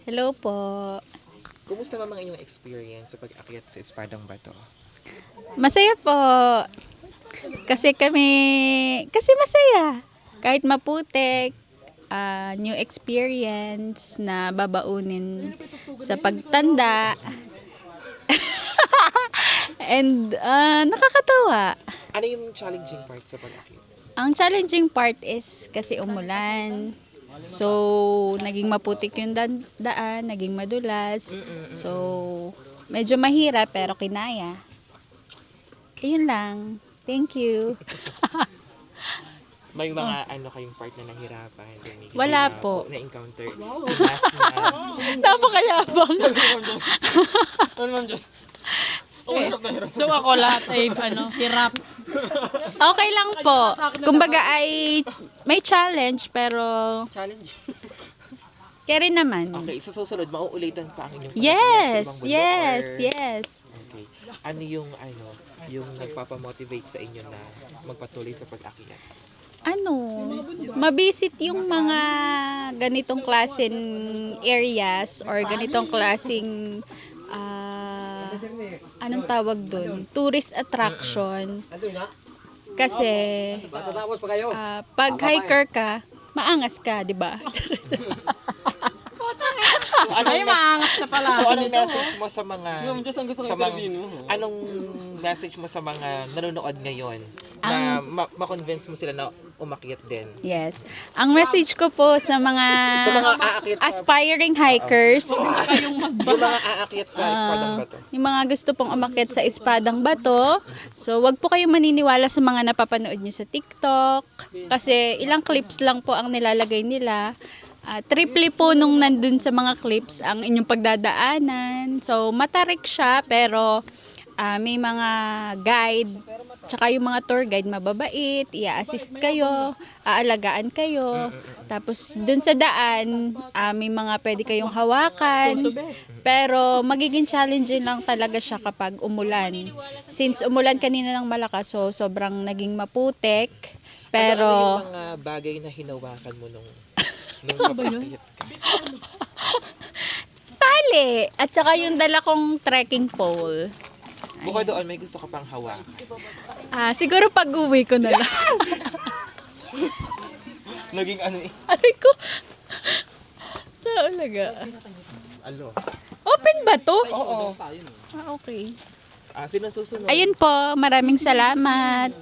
Hello po. Kumusta ba mga inyong experience sa pag-akyat sa Espadang Bato? Masaya po. Kasi masaya. Kahit maputik, new experience na babaunin sa pagtanda. And nakakatawa. Ano yung challenging part sa pag-akyat? Ang challenging part is kasi umulan. So, naging maputik yung daan, naging madulas. So, medyo mahirap pero kinaya. Ayun lang. Thank you. May mga kayong part na nahirapan? Wala po. Na-encounter? Last na. Napakayabang. So ako lahat ay hirap. Okay lang po. Kumbaga ay may challenge pero Challenge? carry naman. Okay, sa susunod, mauulitan pa ang inyong Yes, pag-akyat sa ibang bundok, yes, or- yes. Okay. Ano yung nagpapamotivate sa inyo na magpatuloy sa pag-akyat? Mabisit yung mga ganitong klaseng areas or ganitong klaseng anong tawag doon? Tourist attraction. Kasi pag hiker ka, maangas ka, di ba? Ay, maangas na pala. So, anong message mo sa mga anong message mo sa mga nanonood ngayon na ma-convince mo sila na umakyat din? Yes. Ang message ko po sa mga Sa mga aakyat aspiring hikers, yung mga aakyat sa Espadang Bato. yung mga gusto pong umakyat sa Espadang Bato, so wag po kayong maniniwala sa mga napapanood nyo sa TikTok kasi ilang clips lang po ang nilalagay nila. Triple po nung nandun sa mga clips ang inyong pagdadaanan. So matarik siya pero may mga guide tsaka yung mga tour guide mababait, i-assist kayo, aalagaan kayo. Tapos dun sa daan, may mga pwede kayong hawakan. Pero magiging challenging lang talaga siya kapag umulan. Since umulan kanina ng malakas, so sobrang naging maputik. Ano Pero yung mga bagay na hinawakan mo nung papaakyat ka? tali at saka yung dala kong trekking pole. Bukod doon, may gusto ka pang hawakan. Siguro pag-uwi ko na lang. Naging Aray ko. Talaga. Open ba to? Oo. Okay. Sino susunod? Ayun po, maraming salamat.